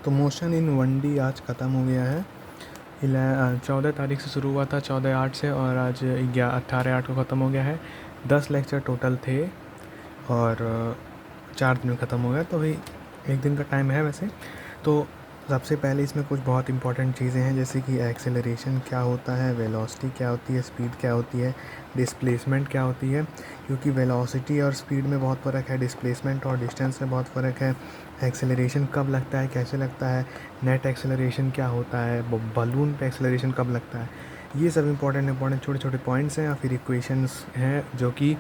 तो motion in 1D आज ख़त्म हो गया है। 14 तारीख से शुरू हुआ था, 14/8 से, और आज 18/8 को ख़त्म हो गया है। 10 लेक्चर टोटल थे और 4 दिन में ख़त्म हो गया, तो भाई 1 दिन का टाइम है वैसे। तो सबसे पहले इसमें कुछ बहुत इंपॉर्टेंट चीज़ें हैं, जैसे कि एक्सेलरेशन क्या होता है, वेलोसिटी क्या होती है, स्पीड क्या होती है, डिस्प्लेसमेंट क्या होती है, क्योंकि वेलोसिटी और स्पीड में बहुत फ़र्क है, डिस्प्लेसमेंट और डिस्टेंस में बहुत फ़र्क है। एक्सेलरेशन कब लगता है, कैसे लगता है, नेट एक्सेलरेशन क्या होता है, बलून पे एक्सेलरेशन कब लगता है, ये सब इंपॉर्टेंट छोटे छोटे पॉइंट्स हैं, और फिर इक्वेशंस हैं जो कि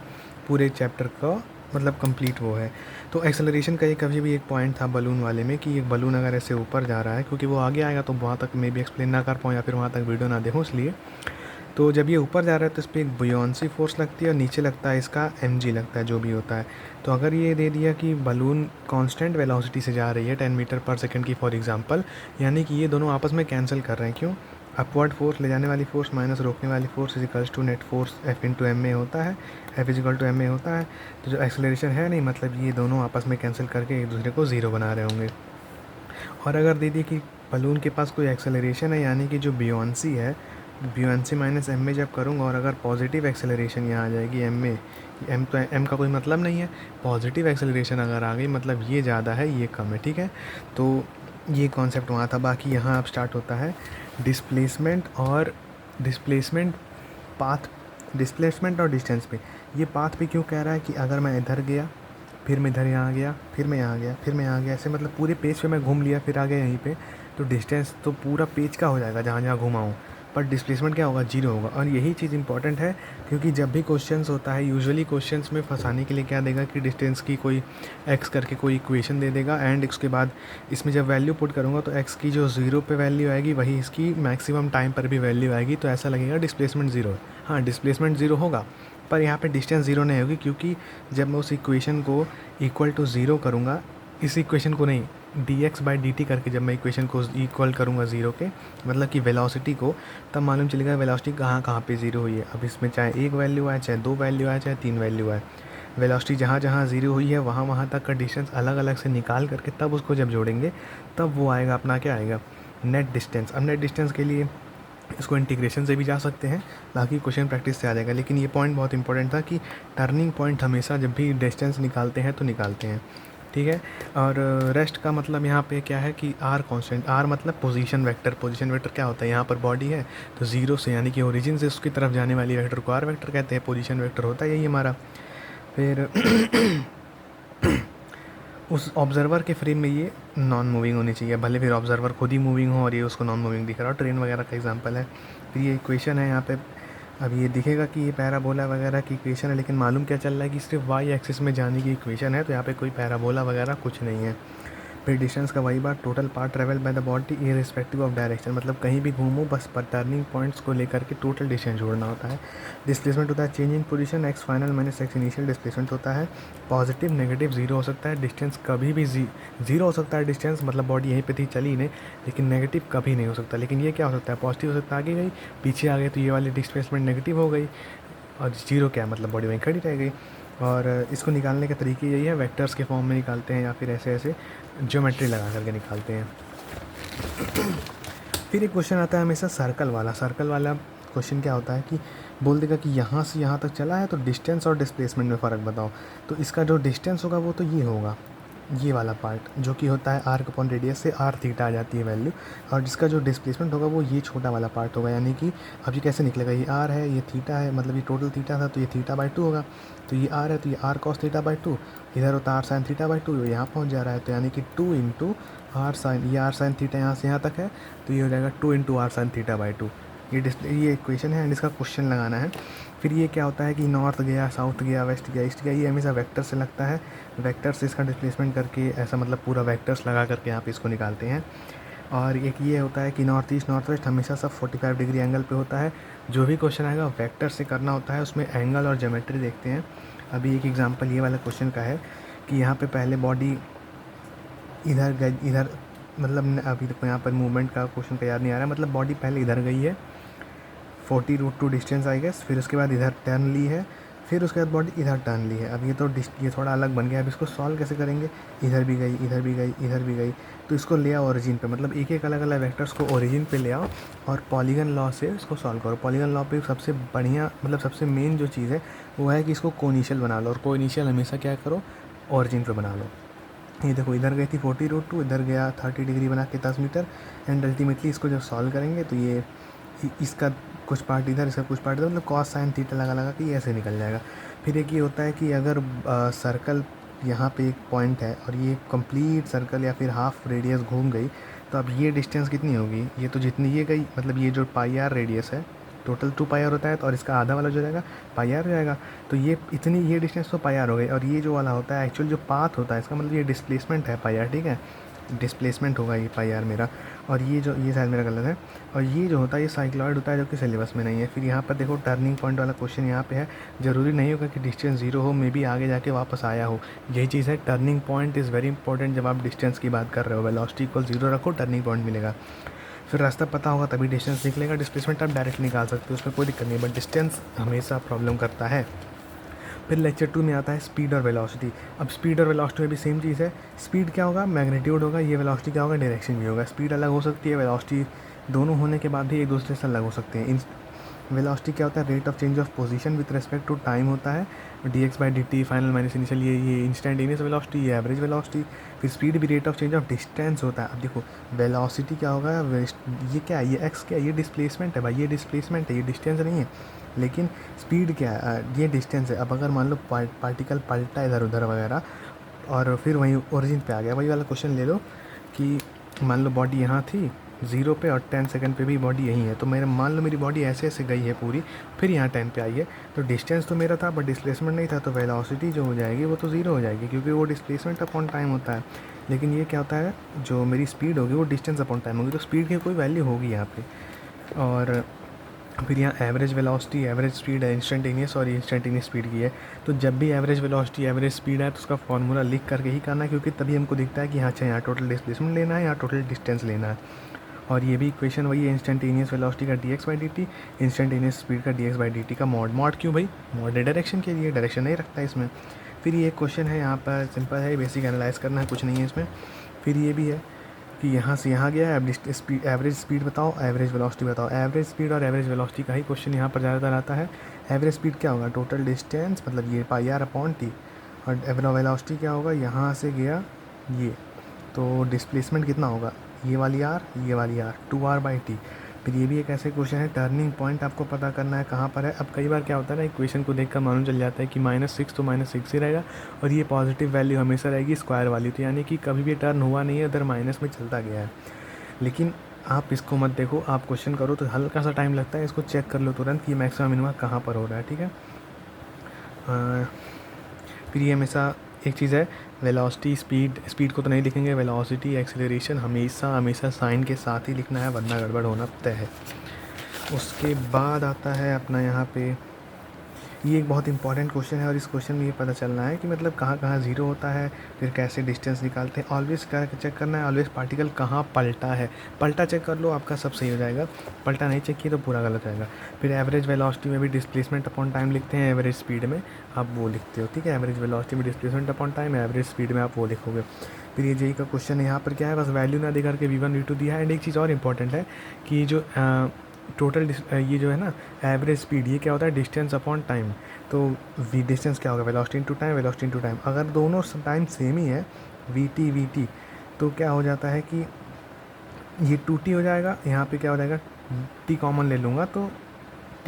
पूरे चैप्टर का मतलब कंप्लीट वो है। तो एक्सेलरेशन का एक कभी भी एक पॉइंट था बलून वाले में कि एक बलून अगर ऐसे ऊपर जा रहा है, क्योंकि वो आगे आएगा तो वहाँ तक मे भी एक्सप्लेन ना कर पाऊँ या फिर वहाँ तक वीडियो ना देखूँ, इसलिए तो जब ये ऊपर जा रहा है तो इस पर एक बुयांसी फोर्स लगती है और नीचे लगता है इसका mg लगता है, जो भी होता है। तो अगर ये दे दिया कि बलून कांस्टेंट वेलोसिटी से जा रही है 10 मीटर पर सेकंड की फॉर एग्जांपल, यानी कि ये दोनों आपस में कैंसिल कर रहे हैं। क्यों? अपवर्ड फोर्स ले जाने वाली फोर्स माइनस रोकने वाली force equals to net force F into M A होता है, F equal to M A होता है। तो जो एक्सेलरेशन है नहीं, मतलब ये दोनों आपस में कैंसिल करके एक दूसरे को ज़ीरो बना रहे होंगे। और अगर दे दिए कि बलून के पास कोई एक्सेलरेशन है, यानी कि जो बुयांसी है, बुयांसी माइनस एम में जब करूँगा, और अगर पॉजिटिव एक्सेलरेशन यहाँ आ जाएगी एम में, एम तो एम का कोई मतलब नहीं है, पॉजिटिव एक्सेलरेशन अगर आ गई मतलब ये ज़्यादा है ये कम है, ठीक है। तो ये कॉन्सेप्ट वहाँ था। बाकी यहाँ अब स्टार्ट होता है डिस्प्लेसमेंट पाथ, डिस्प्लेसमेंट और डिस्टेंस पे। ये पाथ पे क्यों कह रहा है कि अगर मैं इधर गया, फिर मैं इधर यहाँ गया, फिर मैं यहाँ गया, फिर मैं यहाँ गया, ऐसे मतलब पूरे पेज पे मैं घूम लिया, फिर आ गया यहीं पे, तो डिस्टेंस तो पूरा पेज का हो जाएगा जहाँ जहाँ घुमा हूँ, पर डिस्प्लेसमेंट क्या होगा, जीरो होगा। और यही चीज़ इंपॉर्टेंट है, क्योंकि जब भी क्वेश्चंस होता है यूजुअली क्वेश्चंस में फंसाने के लिए क्या देगा कि डिस्टेंस की कोई एक्स करके कोई इक्वेशन दे देगा, एंड उसके बाद इसमें जब वैल्यू पुट करूँगा तो एक्स की जो ज़ीरो पे वैल्यू आएगी वही इसकी मैक्सिमम टाइम पर भी वैल्यू आएगी, तो ऐसा लगेगा डिस्प्लेसमेंट ज़ीरो है। हाँ, डिस्प्लेसमेंट ज़ीरो होगा, पर यहाँ पे डिस्टेंस ज़ीरो नहीं होगी, क्योंकि जब मैं उस इक्वेशन को इक्वल टू ज़ीरो करूँगा, इस इक्वेशन को नहीं, dx/dt करके जब मैं इक्वेशन को इक्वल करूँगा ज़ीरो के, मतलब कि वेलोसिटी को, तब मालूम चलेगा वेलोसिटी कहाँ कहाँ पे ज़ीरो हुई है। अब इसमें चाहे एक वैल्यू आए, चाहे दो वैल्यू आए, चाहे तीन वैल्यू आए, वेलोसिटी जहाँ जहाँ ज़ीरो हुई है वहाँ वहाँ तक का डिस्टेंस अलग अलग से निकाल करके तब उसको जब जोड़ेंगे, तब वो आएगा अपना क्या आएगा, नेट डिस्टेंस। अब नेट डिस्टेंस के लिए इसको इंटीग्रेशन से भी जा सकते हैं, बाकी क्वेश्चन प्रैक्टिस से आ जाएगा। लेकिन ये पॉइंट बहुत इंपॉर्टेंट था कि टर्निंग पॉइंट हमेशा जब भी डिस्टेंस निकालते हैं तो निकालते हैं, ठीक है। और रेस्ट का मतलब यहाँ पे क्या है कि आर कांस्टेंट, आर मतलब पोजीशन वेक्टर। पोजीशन वेक्टर क्या होता है, यहाँ पर बॉडी है तो ज़ीरो से यानी कि ओरिजिन से उसकी तरफ जाने वाली वेक्टर को आर वेक्टर कहते हैं, पोजीशन वेक्टर होता है यही हमारा। फिर उस ऑब्जर्वर के फ्रेम में ये नॉन मूविंग होनी चाहिए, भले फिर ऑब्जर्वर खुद ही मूविंग हो और ये उसको नॉन मूविंग दिख रहा हो, ट्रेन वगैरह का एग्जांपल है। फिर ये इक्वेशन है यहाँ पे, अब ये दिखेगा कि ये पैराबोला वगैरह की इक्वेशन है, लेकिन मालूम क्या चल रहा है कि सिर्फ वाई एक्सिस में जाने की इक्वेशन है, तो यहाँ पे कोई पैराबोला वगैरह कुछ नहीं है। फिर डिस्टेंस का वही बात, total part travel by the body irrespective of direction, मतलब कहीं भी घूमो बस पर टर्निंग पॉइंट्स को लेकर के टोटल डिस्टेंस जोड़ना होता है। डिस्प्लेसमेंट होता है change in position, x final minus x initial displacement होता है। पॉजिटिव नेगेटिव जीरो हो सकता है, डिस्टेंस कभी भी जीरो हो सकता है डिस्टेंस, मतलब बॉडी यहीं पे थी चली नहीं, लेकिन नेगेटिव कभी नहीं हो सकता। लेकिन ये क्या हो सकता है, पॉजिटिव हो सकता है, आगे गई पीछे आ गई तो ये वाली डिस्प्लेसमेंट नेगेटिव हो गई, और जीरो क्या मतलब बॉडी वहीं खड़ी रह गई। और इसको निकालने का तरीके यही है, वेक्टर्स के फॉर्म में निकालते हैं या फिर ऐसे ऐसे ज्योमेट्री लगा करके निकालते हैं। फिर एक क्वेश्चन आता है हमेशा सर्कल वाला। सर्कल वाला क्वेश्चन क्या होता है कि बोल देगा कि यहाँ से यहाँ तक चला है तो डिस्टेंस और डिस्प्लेसमेंट में फ़र्क बताओ। तो इसका जो डिस्टेंस होगा वो तो ये होगा, ये वाला पार्ट जो कि होता है आर्क अपॉन रेडियस से आर थीटा आ जाती है वैल्यू, और जिसका जो डिस्प्लेसमेंट होगा वो ये छोटा वाला पार्ट होगा। यानी कि अब ये कैसे निकलेगा, ये आर है ये थीटा है, मतलब ये टोटल थीटा था तो ये थीटा/2 होगा, तो ये आर है तो ये आर कॉस थीटा/2, इधर होता है आर साइन थीटा/2, यहाँ पहुँच जा रहा है तो यानी कि 2 इंटू आर साइन, ये आर साइन थीटा यहाँ से यहाँ तक है तो ये हो जाएगा 2 इंटू आर साइन थीटा/2। ये इक्वेशन है एंड इसका क्वेश्चन लगाना है। फिर ये क्या होता है कि नॉर्थ गया, साउथ गया, वेस्ट गया, ईस्ट गया, ये हमेशा वेक्टर से लगता है। वेक्टर से इसका डिस्प्लेसमेंट करके ऐसा मतलब पूरा वेक्टर्स लगा करके यहाँ पे इसको निकालते हैं। और एक ये होता है कि नॉर्थ ईस्ट नॉर्थ वेस्ट हमेशा सब 45 डिग्री एंगल पे होता है। जो भी क्वेश्चन आएगा वेक्टर से करना होता है, उसमें एंगल और ज्योमेट्री देखते हैं। अभी एक एग्जांपल ये वाला क्वेश्चन का है कि यहाँ पे पहले बॉडी इधर गई, इधर मतलब अभी तक यहाँ पर मूवमेंट का क्वेश्चन का याद नहीं आ रहा है, मतलब बॉडी पहले इधर गई है 40√2 डिस्टेंस आई गेस, फिर उसके बाद इधर टर्न ली है, फिर उसके बाद बॉडी इधर टर्न ली है। अब ये थोड़ा अलग बन गया। अब इसको सॉल्व कैसे करेंगे, इधर भी गई, इधर भी गई, इधर भी गई, तो इसको ले आओ ओरिजिन पे, मतलब एक एक अलग अलग वेक्टर्स को ओरिजिन पे ले आओ और पॉलीगन लॉ से इसको सॉल्व करो। पॉलीगन लॉ पे सबसे बढ़िया मतलब सबसे मेन जो चीज़ है वो है कि इसको कोनिशियल बना लो, और कोनिशियल हमेशा क्या करो, ओरिजिन पे बना लो। ये देखो इधर गई थी 40√2, इधर गया 30 डिग्री बना के 10 मीटर, एंड अल्टीमेटली इसको जब सॉल्व करेंगे तो ये इसका कुछ पार्ट इधर, इसका कुछ पार्ट इधर, मतलब कॉस साइन थीटा लगा लगा कि ऐसे निकल जाएगा। फिर एक ये होता है कि अगर सर्कल यहाँ पे एक पॉइंट है और ये कंप्लीट सर्कल या फिर हाफ रेडियस घूम गई, तो अब ये डिस्टेंस कितनी होगी, ये तो जितनी ये गई, मतलब ये जो पाई आर रेडियस है, टोटल 2 पाई आर होता है, तो और इसका आधा वाला जो रहेगा पाई आर हो जाएगा। तो ये इतनी ये डिस्टेंस तो पाई आर हो गई, और ये जो वाला होता है एक्चुअल जो पाथ होता है इसका मतलब ये डिस्प्लेसमेंट है पाई आर, ठीक है, डिस्प्लेसमेंट होगा ये पाई आर मेरा। और ये जो ये शायद मेरा गलत है, और ये जो होता है ये साइक्लॉइड होता है जो कि सिलेबस में नहीं है। फिर यहाँ पर देखो टर्निंग पॉइंट वाला क्वेश्चन यहाँ पे है, ज़रूरी नहीं होगा कि डिस्टेंस 0 हो, मे बी आगे जाके वापस आया हो। यही चीज़ है, turning point is very important जब आप डिस्टेंस की बात कर रहे हो। वेलोसिटी इक्वल 0 रखो, टर्निंग पॉइंट मिलेगा। फिर रास्ता पता होगा तभी डिस्टेंस निकलेगा। डिस्प्लेसमेंट आप डायरेक्ट निकाल सकते हो, उसमें कोई दिक्कत नहीं, बट डिस्टेंस हमेशा प्रॉब्लम करता है। फिर लेक्चर 2 में आता है स्पीड और वेलोसिटी। अब स्पीड और वेलोसिटी में भी सेम चीज़ है। स्पीड क्या होगा, मैग्नीट्यूड होगा, ये वेलोसिटी क्या होगा, डायरेक्शन भी होगा। स्पीड अलग हो सकती है, वेलोसिटी दोनों होने के बाद भी एक दूसरे से अलग हो सकते हैं। वेलोसिटी क्या होता है, rate of change of position with respect to time होता है, dx/dt फाइनल माइनस इनिशियल, ये इंस्टेंटेनियस वेलोसिटी, ये एवरेज वेलोसिटी। फिर स्पीड भी rate of change of distance होता है। अब देखो वेलोसिटी क्या होगा, ये क्या है, ये एक्स क्या है, ये डिस्प्लेसमेंट है भाई, ये डिस्प्लेसमेंट है, ये डिस्टेंस नहीं है। लेकिन स्पीड क्या है, ये डिस्टेंस है। अब अगर मान लो पार्टिकल पलटा इधर उधर वगैरह और फिर वहीं ओरिजिन पे आ गया, वही वाला क्वेश्चन ले लो कि मान लो बॉडी यहाँ थी 0 पे और 10 सेकंड पे भी बॉडी यहीं है, तो मेरा मान लो मेरी बॉडी ऐसे ऐसे गई है पूरी, फिर यहाँ 10 पे आई है, तो डिस्टेंस तो मेरा था बट डिस्प्लेसमेंट नहीं था, तो वेलोसिटी जो हो जाएगी वो तो 0 हो जाएगी, क्योंकि वो डिस्प्लेसमेंट अपॉन टाइम होता है। लेकिन ये क्या होता है, जो मेरी स्पीड होगी वो डिस्टेंस अपॉन टाइम होगी, तो स्पीड की कोई वैल्यू होगी यहाँ पे। और फिर यहाँ एवरेज वेलोसिटी, एवरेज स्पीड है, इंस्टेंटेनियस और इंस्टेंटेनियस स्पीड की है। तो जब भी एवरेज वेलोसिटी, एवरेज स्पीड है तो उसका फॉर्मूला लिख करके ही करना है, क्योंकि तभी हमको दिखता है कि हाँ अच्छा यहाँ टोटल डिस्प्लेसमेंट लेना है, यहाँ टोटल डिस्टेंस लेना है। और ये भी इक्वेशन वही है, इंस्टेंटेनियस वेलोसिटी का dx/dt, इंस्टेंटेनियस स्पीड का dx/dt का मॉड क्यों भाई, मॉड है डायरेक्शन के लिए, डायरेक्शन नहीं रखता है इसमें। फिर ये क्वेश्चन है यहाँ पर, सिंपल है, बेसिक एनालाइज करना है, कुछ नहीं है इसमें। फिर ये भी है कि यहाँ से यहाँ गया, एवरेज स्पीड बताओ, एवरेज वेलोसिटी बताओ। एवरेज स्पीड और एवरेज वेलोसिटी का ही क्वेश्चन यहाँ पर ज़्यादातर आता है। एवरेज स्पीड क्या होगा, टोटल डिस्टेंस, मतलब ये पाई आर अपॉन टी, और वेलोसिटी क्या होगा, यहाँ से गया ये, तो डिस्प्लेसमेंट कितना होगा, ये वाली आर, ये वाली आर, 2r/t। फिर ये भी एक ऐसे क्वेश्चन है, टर्निंग पॉइंट आपको पता करना है कहाँ पर है। अब कई बार क्या होता है ना, इक्वेशन को देखकर मालूम चल जाता है कि -6 तो -6 ही रहेगा, और ये पॉजिटिव वैल्यू हमेशा रहेगी स्क्वायर वाली, तो यानी कि कभी भी टर्न हुआ नहीं है, उधर माइनस में चलता गया है। लेकिन आप इसको मत देखो, आप क्वेश्चन करो तो हल्का सा टाइम लगता है, इसको चेक कर लो तुरंत कि मैक्सिमम मिनिमम कहाँ पर हो रहा है, ठीक है। फिर ये हमेशा एक चीज़ है, वेलोसिटी, स्पीड को तो नहीं लिखेंगे, वेलोसिटी एक्सेलरेशन हमेशा हमेशा साइन के साथ ही लिखना है, वरना गड़बड़ होना तय है। उसके बाद आता है अपना यहाँ पे, ये एक बहुत इंपॉर्टेंट क्वेश्चन है, और इस क्वेश्चन में ये पता चलना है कि मतलब कहाँ कहाँ ज़ीरो होता है, फिर कैसे डिस्टेंस निकालते हैं। ऑलवेज क्या चेक करना है, ऑलवेज पार्टिकल कहाँ पलटा है, पलटा चेक कर लो, आपका सब सही हो जाएगा। पलटा नहीं चेक किया तो पूरा गलत जाएगा। फिर एवरेज वेलोसिटी में भी डिस्प्लेसमेंट अपॉन टाइम लिखते हैं, एवरेज स्पीड में आप वो लिखते हो, ठीक है। एवरेज वेलोसिटी में displacement upon time, average speed में आप वो लिखोगे। फिर ये जेई का क्वेश्चन है, यहाँ पर क्या है, बस वैल्यू ना दे करके v1 v2 दिया है। एंड एक चीज़ और इंपॉर्टेंट है कि जो टोटल ये जो है ना एवरेज स्पीड, ये क्या होता है, डिस्टेंस अपॉन टाइम। तो वी डिस्टेंस क्या होगा, velocity into time, velocity into time. अगर दोनों टाइम सेम ही है, वी टी, तो क्या हो जाता है कि ये 2t हो जाएगा, यहाँ पे क्या हो जाएगा, t कॉमन ले लूँगा तो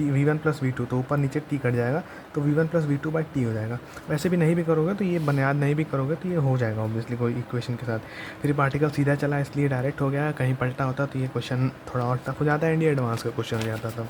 v1 + v2, तो ऊपर नीचे t कट जाएगा, तो v1 + v2/t हो जाएगा। वैसे भी नहीं भी करोगे तो ये बुनियाद नहीं भी करोगे तो ये हो जाएगा ऑब्वियसली कोई इक्वेशन के साथ। फिर पार्टिकल सीधा चला इसलिए डायरेक्ट हो गया, कहीं पलटा होता तो ये क्वेश्चन थोड़ा और टफ हो जाता है, इंडिया एडवांस का क्वेश्चन हो जाता था।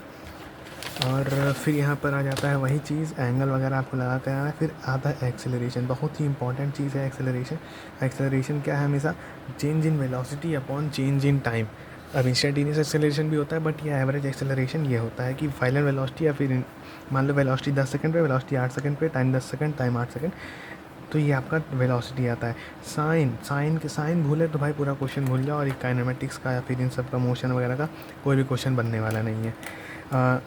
और फिर यहाँ पर आ जाता है वही चीज़, एंगल वगैरह आपको लगा कर आना है। फिर आता है एक्सेलरेशन, बहुत ही इंपॉर्टेंट चीज़ है एक्सेलरेशन। एक्सेलरेशन क्या है, हमेशा change in velocity upon change in time. अब इंस्टेंटेनियस एक्सेलरेशन भी होता है, बट ये एवरेज एक्सेलरेशन ये होता है कि फाइनल वेलोसिटी, या फिर मान लो वेलोसिटी 10 सेकंड पे, वेलोसिटी 8 सेकंड पे, टाइम 10 सेकंड, टाइम 8 सेकंड, तो ये आपका वेलोसिटी आता है। साइन भूले तो भाई पूरा क्वेश्चन भूल जाओ, और एक काइनेमेटिक्स का या फिर इन सब का मोशन वगैरह का कोई भी क्वेश्चन बनने वाला नहीं है।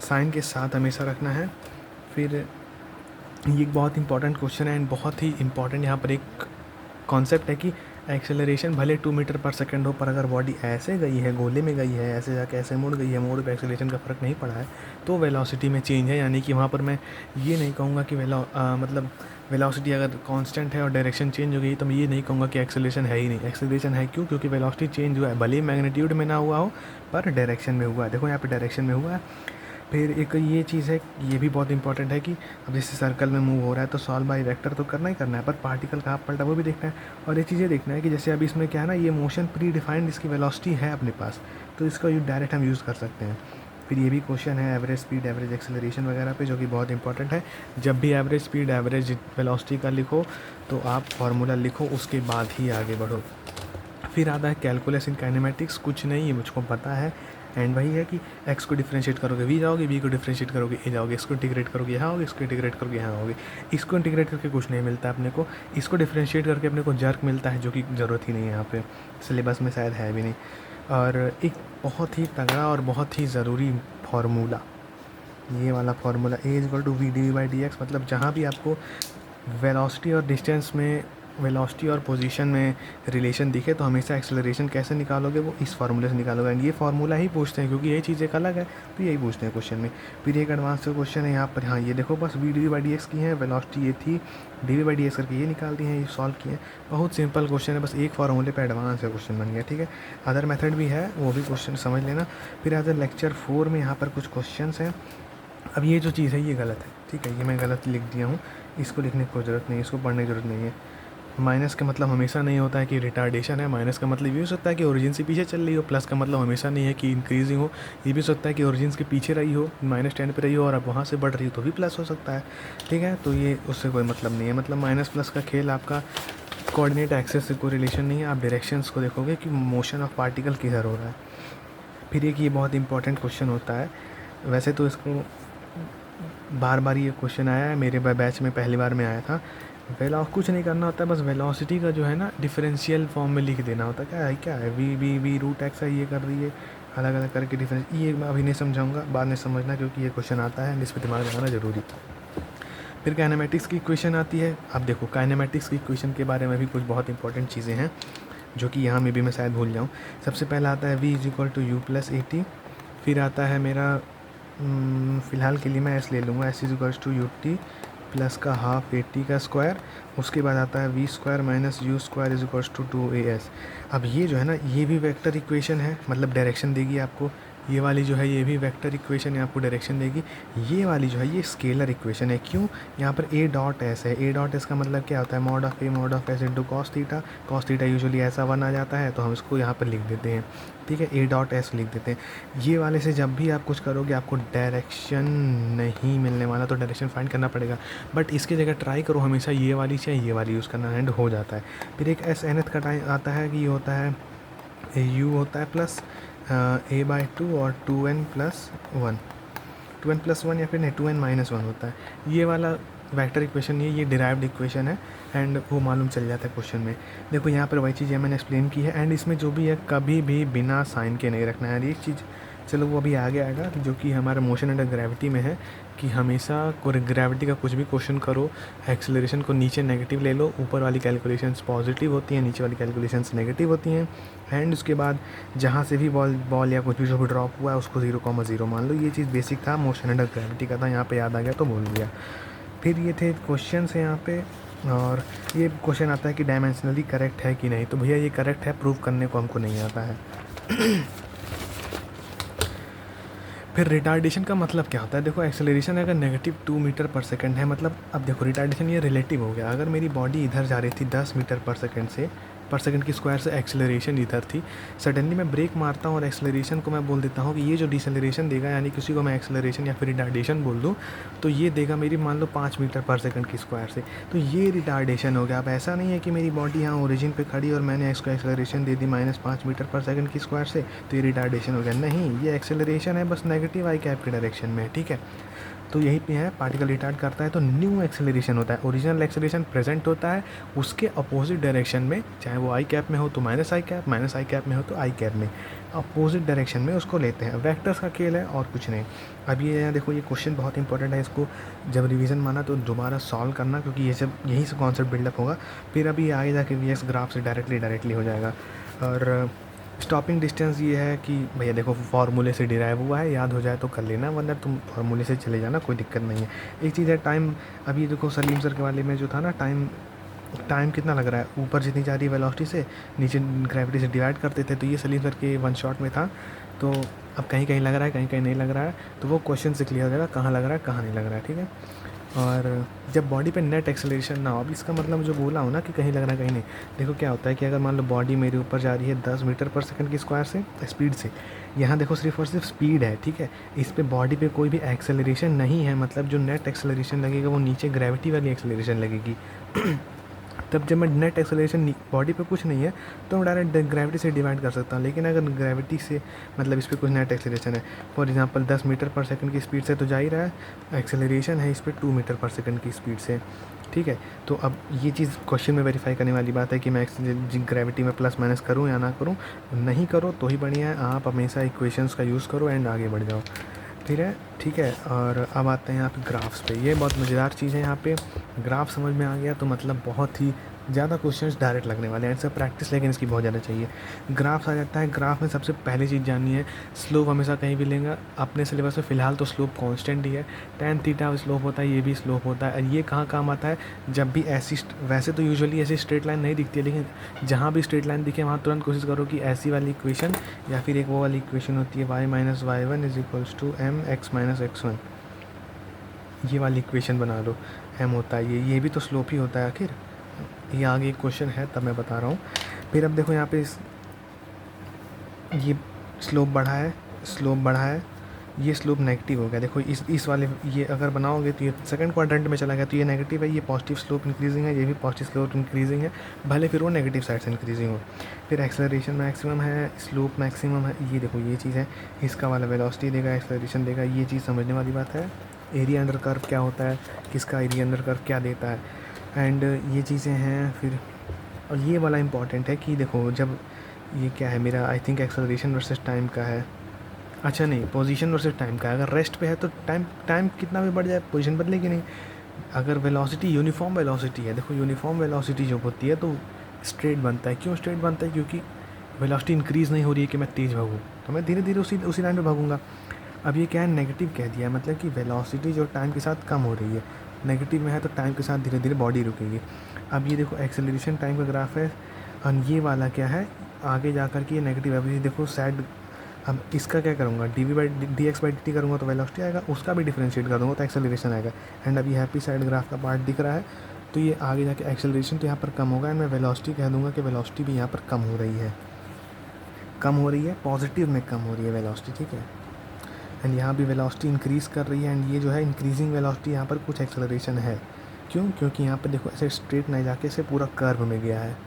साइन के साथ हमेशा रखना है। फिर ये एक बहुत इंपॉर्टेंट क्वेश्चन है एंड बहुत ही इंपॉर्टेंट यहाँ पर एक कॉन्सेप्ट है कि एक्सेलरेशन भले 2 मीटर पर सेकंड हो, पर अगर बॉडी ऐसे गई है, गोले में गई है, ऐसे जाके ऐसे मुड़ गई है, मोड़ पे एक्सेलरेशन का फ़र्क नहीं पड़ा है, तो वेलोसिटी में चेंज है। यानी कि वहाँ पर मैं ये नहीं कहूँगा कि मतलब वेलोसिटी अगर कांस्टेंट है और डायरेक्शन चेंज हो गई तो मैं ये नहीं कहूँगा कि एक्सेलरेशन है ही नहीं। एक्सेलरेशन है, क्यों? क्योंकि वेलोसिटी चेंज हुआ है, भले ही मैग्नीट्यूड में ना हुआ हो पर डायरेक्शन में हुआ है। देखो यहाँ पे डायरेक्शन में हुआ है। फिर एक ये चीज़ है, ये भी बहुत इंपॉर्टेंट है कि अब जैसे सर्कल में मूव हो रहा है तो सॉल्व बाय वेक्टर तो करना ही करना है, पर पार्टिकल कहाँ पलटा वो भी देखना है। और ये चीज़ें देखना है कि जैसे अभी इसमें क्या है ना, ये मोशन प्री डिफाइंड इसकी वेलोसिटी है अपने पास, तो इसका डायरेक्ट हम यूज़ कर सकते हैं। फिर ये भी क्वेश्चन है एवरेज स्पीड, एवरेज एक्सेलरेशन वगैरह पे, जो कि बहुत इंपॉर्टेंट है। जब भी एवरेज स्पीड, एवरेज वेलोसिटी का लिखो तो आप फार्मूला लिखो, उसके बाद ही आगे बढ़ो। फिर आता है कैलकुलस इन काइनेमेटिक्स। कुछ नहीं, ये मुझको पता है, एंड वही है कि एक्स को डिफरेंशिएट करोगे वी जाओगे, वी को डिफरेंशिएट करोगे ए जाओगे, इसको इंटीग्रेट करोगे यहाँ आओगे, इसको इंटीग्रेट करोगे यहाँ आओगे। इसको इंटीग्रेट करके कुछ नहीं मिलता अपने को, इसको डिफरेंशिएट करके अपने को जर्क मिलता है, जो कि ज़रूरत ही नहीं है यहाँ पे, सिलेबस में शायद है भी नहीं। और एक बहुत ही तगड़ा और बहुत ही ज़रूरी फार्मूला, ये वाला formula A is equal to V D V by D X. मतलब जहाँ भी आपको वेलोसिटी और डिस्टेंस में, वेलोसिटी और पोजीशन में रिलेशन दिखे तो हमेशा एक्सेलरेशन कैसे निकालोगे, वो इस फार्मूले से निकालोगे। एंड ये फार्मूला ही पूछते हैं, क्योंकि ये चीज़ एक अलग है तो यही पूछते हैं क्वेश्चन में। फिर एक एडवांस क्वेश्चन है यहाँ पर, हाँ ये देखो, बस V D V by D X की है, वेलोसिटी ये थी, D V by D X करके ये निकाल दी है, ये सॉल्व किए। बहुत सिंपल क्वेश्चन है, बस एक फार्मूले पर एडवांस का क्वेश्चन बन गया, ठीक है। अदर मेथड भी है, वो भी क्वेश्चन समझ लेना। फिर आता है लेक्चर 4 में, यहाँ पर कुछ क्वेश्चन हैं। अब ये जो चीज़ है ये गलत है, ठीक है, ये मैं गलत लिख दिया हूँ, इसको लिखने की कोई ज़रूरत नहीं है, इसको पढ़ने की ज़रूरत नहीं है। माइनस का मतलब हमेशा नहीं होता है कि रिटार्डेशन है, माइनस का मतलब ये हो सकता है कि ओरिजिन से पीछे चल रही हो, प्लस का मतलब हमेशा नहीं है कि इंक्रीजिंग हो, ये भी हो सकता है कि ओरिजिन के पीछे रही हो, -10 पे रही हो और अब वहाँ से बढ़ रही हो तो भी प्लस हो सकता है, ठीक है। तो ये उससे कोई मतलब नहीं है, मतलब माइनस प्लस का खेल आपका कोऑर्डिनेट एक्सेस से कोई रिलेशन नहीं है। आप डायरेक्शंस को देखोगे कि मोशन ऑफ पार्टिकल किधर हो रहा है। फिर एक ये बहुत इंपॉर्टेंट क्वेश्चन होता है, वैसे तो इसको बार बार ये क्वेश्चन आया है, मेरे बैच में पहली बार में आया था। कुछ नहीं करना होता है, बस वेलोसिटी का जो है ना डिफरेंशियल फॉर्म में लिख देना होता है। क्या है V V V root X है, ये कर रही है, अलग अलग करके डिफरेंस, ये मैं अभी नहीं समझाऊंगा, बाद में समझना, क्योंकि ये क्वेश्चन आता है, इस पर दिमाग लगाना जरूरी। फिर काइनेमेटिक्स की इक्वेशन आती है। अब देखो काइनेमेटिक्स की इक्वेशन के बारे में भी कुछ बहुत इंपॉर्टेंट चीज़ें हैं जो कि यहाँ में भी मैं शायद भूल जाऊँ। सबसे पहला आता है v is equal to U plus A T. फिर आता है मेरा फ़िलहाल के लिए मैं एस ले लूँगा, S is equals to U T plus का हाफ ए टी का स्क्वायर। उसके बाद आता है V square minus U square is equals to 2as। अब ये जो है ना, ये भी वेक्टर इक्वेशन है, मतलब डायरेक्शन देगी आपको। ये वाली जो है ये भी वेक्टर इक्वेशन है, आपको डायरेक्शन देगी। ये वाली जो है ये स्केलर इक्वेशन है। क्यों? यहाँ पर ए डॉट एस है। ए डॉट एस का मतलब क्या होता है, mod of A mod of S into cos theta. Cos theta usually ऐसा 1 आ जाता है, तो हम इसको यहाँ पर लिख देते हैं, ठीक है, ए डॉट एस लिख देते हैं। ये वाले से जब भी आप कुछ करोगे आपको डायरेक्शन नहीं मिलने वाला, तो डायरेक्शन फाइंड करना पड़ेगा। बट इसकी जगह ट्राई करो हमेशा ये वाली से ये वाली यूज़ करना, एंड हो जाता है। फिर एक एस एनथ का टाइम आता है कि ये होता है यू होता है प्लस ए बाई 2 और 2n प्लस 1 या फिर नहीं 2n माइनस 1 होता है। ये वाला वेक्टर इक्वेशन ये डिराइव्ड इक्वेशन है, एंड वो मालूम चल जाता है क्वेश्चन में। देखो यहाँ पर वही चीज़ है मैंने एक्सप्लेन की है, एंड इसमें जो भी है कभी भी बिना साइन के नहीं रखना है। एक चीज़ चलो वो अभी आगे आएगा, जो कि हमारा मोशन अंडर ग्रेविटी में है, कि हमेशा ग्रेविटी का कुछ भी क्वेश्चन करो, एक्सेलरेशन को नीचे नेगेटिव ले लो, ऊपर वाली कैलकुलेशंस पॉजिटिव होती हैं, नीचे वाली कैलकुलेशंस नेगेटिव होती हैं। एंड उसके बाद जहाँ से भी बॉल या कुछ भी जो भी ड्रॉप हुआ है उसको 0,0 मान लो। ये चीज़ बेसिक था, मोशन अंडर ग्रेविटी का था, यहाँ पे याद आ गया तो बोल दिया। फिर ये थे क्वेश्चन हैं यहाँ पे, और ये क्वेश्चन आता है कि डायमेंशनली करेक्ट है कि नहीं, तो भैया ये करेक्ट है, प्रूव करने को हमको नहीं आता है। फिर रिटार्डेशन का मतलब क्या होता है, देखो एक्सेलरेशन अगर -2 मीटर पर सेकंड है, मतलब अब देखो रिटार्डेशन ये रिलेटिव हो गया। अगर मेरी बॉडी इधर जा रही थी 10 मीटर पर सेकंड की स्क्वायर से, एक्सेलरेशन इधर थी, सडनली मैं ब्रेक मारता हूँ और एक्सेलरेशन को मैं बोल देता हूँ कि ये जो डिसेलरेशन देगा, यानी किसी को मैं एक्सेलरेशन या फिर रिटार्डेशन बोल दूँ, तो ये देगा मेरी मान लो 5 मीटर पर सेकंड की स्क्वायर से, तो ये रिटार्डेशन हो गया। अब ऐसा नहीं है कि मेरी बॉडी यहाँ ओरिजिन पे खड़ी और मैंने इसको एक्सेलरेशन दे दी -5 मीटर पर सेकंड की स्क्वायर से, तो ये रिटार्डेशन हो गया। नहीं, ये एक्सेलरेशन है, बस नेगेटिव आई कैप की डायरेक्शन में, ठीक है। तो यहीं पे है पार्टिकल रिटार्ड करता है तो न्यू एक्सेलरेशन होता है, ओरिजिनल एक्सेलरेशन प्रेजेंट होता है उसके अपोजिट डायरेक्शन में, चाहे वो आई कैप में हो तो माइनस आई कैप में हो तो आई कैप में, अपोजिट डायरेक्शन में उसको लेते हैं। वेक्टर्स का खेल है और कुछ नहीं। अब ये यहाँ देखो, ये क्वेश्चन बहुत इंपॉर्टेंट है, इसको जब रिवीजन माना तो दोबारा सॉल्व करना, क्योंकि ये सब यहीं से कॉन्सेप्ट बिल्डअप होगा, फिर अभी आगे जाके वी एक्स ग्राफ से डायरेक्टली हो जाएगा। और स्टॉपिंग डिस्टेंस ये है कि भैया देखो फार्मूले से डिराइव हुआ है, याद हो जाए तो कर लेना, वरना तुम फार्मूले से चले जाना, कोई दिक्कत नहीं है। एक चीज़ है टाइम, अभी देखो सलीम सर के वाले में जो था ना, टाइम कितना लग रहा है, ऊपर जितनी जा रही है वेलोसिटी से नीचे ग्रेविटी से डिवाइड करते थे, तो ये सलीम सर के वन शॉट में था। तो अब कहीं कहीं लग रहा है, कहीं कहीं नहीं लग रहा है, तो वो क्वेश्चन से क्लियर हो जाएगा कहाँ लग रहा है कहाँ नहीं लग रहा है, ठीक है। और जब बॉडी पे नेट एक्सेलरेशन ना हो, अब इसका मतलब जो बोला हो ना कि कहीं लग रहा है कहीं नहीं, देखो क्या होता है कि अगर मान लो बॉडी मेरे ऊपर जा रही है 10 मीटर पर सेकंड की स्क्वायर से स्पीड से, यहाँ देखो सिर्फ और सिर्फ स्पीड है, ठीक है, इस पे बॉडी पे कोई भी एक्सेलरेशन नहीं है, मतलब जो नेट एक्सेलरेशन लगेगा वो नीचे ग्रेविटी वाली एक्सेलरेशन लगेगी। तब जब मैं नेट एक्सेलरेशन बॉडी पे कुछ नहीं है तो मैं डायरेक्ट ग्रेविटी से डिवाइड कर सकता हूँ। लेकिन अगर ग्रेविटी से मतलब इस पर कुछ नेट एक्सेलरेशन है, फॉर एग्जांपल 10 मीटर पर सेकंड की स्पीड से तो जा ही रहा है, एक्सेलरेशन है इस पर 2 मीटर पर सेकंड की स्पीड से, ठीक है। तो अब ये चीज़ क्वेश्चन में वेरीफाई करने वाली बात है कि मैं ग्रेविटी में प्लस माइनस करूँ या ना करूँ, नहीं करो तो ही बढ़िया है, आप हमेशा इक्वेशंस का यूज़ करो एंड आगे बढ़ जाओ, ठीक है। और अब आते हैं यहाँ पे ग्राफ्स पे, ये बहुत मज़ेदार चीज़ है। यहाँ पे ग्राफ समझ में आ गया तो मतलब बहुत ही ज़्यादा क्वेश्चंस डायरेक्ट लगने वाले हैं, सब प्रैक्टिस लेकिन इसकी बहुत ज़्यादा चाहिए। ग्राफ्स आ जाता है, ग्राफ में सबसे पहली चीज़ जाननी है, स्लोप हमेशा कहीं भी लेंगे अपने सिलेबस में, फ़िलहाल तो स्लोप कांस्टेंट ही है, tan थीटा स्लोप होता है, ये भी स्लोप होता है। और ये कहाँ काम आता है, जब भी ऐसी, वैसे तो यूजुअली ऐसी स्ट्रेट लाइन नहीं दिखती है, लेकिन जहाँ भी स्ट्रेट लाइन दिखे वहाँ तुरंत कोशिश करो कि ऐसी वाली इक्वेशन या फिर एक वो वाली इक्वेशन होती है y माइनस Y one is equals to M X minus X one, ये वाली इक्वेशन बना लो, m होता है ये भी तो स्लोप ही होता है आखिर। ये आगे एक क्वेश्चन है तब मैं बता रहा हूँ। फिर अब देखो यहाँ पे ये स्लोप बढ़ा है, ये स्लोप नेगेटिव हो गया। देखो इस वाले ये अगर बनाओगे तो ये सेकंड क्वाड्रेंट में चला गया, तो ये नेगेटिव है, ये पॉजिटिव स्लोप इंक्रीजिंग है, ये भी पॉजिटिव स्लोप इंक्रीजिंग है, भले फिर वो नेगेटिव साइड से इंक्रीजिंग हो। फिर एक्सेलरेशन मैक्सिमम है, स्लोप मैक्सिमम है, ये देखो ये चीज़ है, इसका वाला वेलोसिटी देगा, एक्सेलरेशन देगा, ये चीज़ समझने वाली बात है। एरिया अंडर कर्व क्या होता है, किसका एरिया अंडर कर्व क्या देता है, एंड ये चीज़ें हैं। फिर और ये वाला इंपॉर्टेंट है कि देखो जब ये क्या है मेरा, I think acceleration versus time का है, अच्छा नहीं पोजीशन वर्सेस टाइम का है। अगर रेस्ट पे है तो टाइम कितना भी बढ़ जाए पोजीशन बदलेगी नहीं। अगर वेलोसिटी यूनिफॉर्म वेलोसिटी है, देखो यूनिफॉर्म वेलोसिटी जो होती है तो स्ट्रेट बनता है। क्यों स्ट्रेट बनता है, क्योंकि वेलोसिटी इंक्रीज़ नहीं हो रही है कि मैं तेज़ भागूँ, तो मैं धीरे धीरे उसी लाइन पे भागूंगा। अब ये क्या है, नेगेटिव कह दिया है, मतलब कि वेलोसिटी जो टाइम के साथ कम हो रही है, नेगेटिव में है तो टाइम के साथ धीरे धीरे बॉडी रुकेगी। अब ये देखो एक्सेलरेशन टाइम का ग्राफ है, और ये वाला क्या है आगे जा कर के ये नेगेटिव है। अब ये देखो सैड, अब इसका क्या करूँगा, D x by D T करूँगा तो वेलोसिटी आएगा, उसका भी डिफरेंशिएट कर दूँगा तो एक्सेलरेशन आएगा। एंड अभी हैप्पी साइड ग्राफ का पार्ट दिख रहा है, तो ये आगे जाके एक्सेलरेशन तो यहाँ पर कम होगा, एंड मैं वेलोसिटी कह दूँगा कि वेलोसिटी भी यहाँ पर कम हो रही है, पॉजिटिव में कम हो रही है वेलोसिटी, ठीक है। एंड यहाँ भी वेलोसिटी इंक्रीज़ कर रही है, एंड ये जो है इंक्रीजिंग वेलोसिटी, यहाँ पर कुछ एक्सेलरेशन है। क्यों, क्योंकि यहाँ पर देखो ऐसे स्ट्रेट नहीं जाके ऐसे पूरा कर्व में गया है।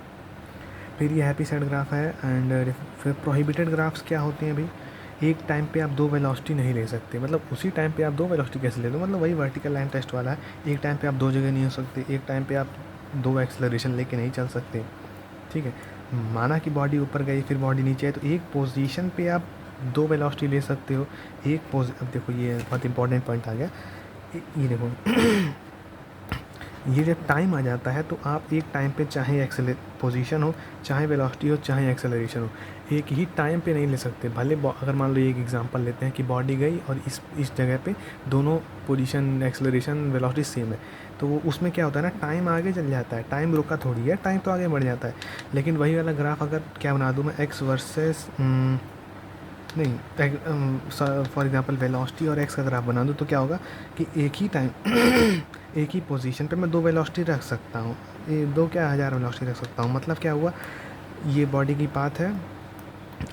फिर ये हैप्पी साइड ग्राफ है। एंड फिर प्रोहिबिटेड ग्राफ्स क्या होते हैं भाई, एक टाइम पे आप दो वेलोसिटी नहीं ले सकते, मतलब उसी टाइम पे आप दो वेलोसिटी कैसे ले लो, मतलब वही वर्टिकल लाइन टेस्ट वाला है, एक टाइम पे आप दो जगह नहीं हो सकते, एक टाइम पे आप दो एक्सेलरेशन लेके नहीं चल सकते, ठीक है। माना कि बॉडी ऊपर गई फिर बॉडी नीचे है, तो एक पोजीशन पे आप दो वेलोसिटी ले सकते हो, अब देखो ये बहुत इंपॉर्टेंट पॉइंट आ गया, ये देखो ये जब टाइम आ जाता है तो आप एक टाइम पे चाहे पोजीशन हो, चाहे वेलोसिटी हो, चाहे एक्सेलरेशन हो, एक ही टाइम पे नहीं ले सकते। भले अगर मान लो एक एग्जांपल लेते हैं कि बॉडी गई और इस जगह पे दोनों पोजीशन एक्सेलरेशन वेलोसिटी सेम है, तो वो उसमें क्या होता है ना, टाइम आगे चल जाता है, टाइम रुका थोड़ी है, टाइम तो आगे बढ़ जाता है। लेकिन वही वाला ग्राफ अगर क्या बना दूँ मैं, एक्स वर्सेस नहीं फॉर एग्जांपल वेलोसिटी और एक्स का ग्राफ बना दूँ, तो क्या होगा कि एक ही टाइम एक ही पोजीशन पे मैं दो वेलोसिटी रख सकता हूँ, ये दो क्या हज़ार वेलोसिटी रख सकता हूँ। मतलब क्या हुआ, ये बॉडी की पाथ है,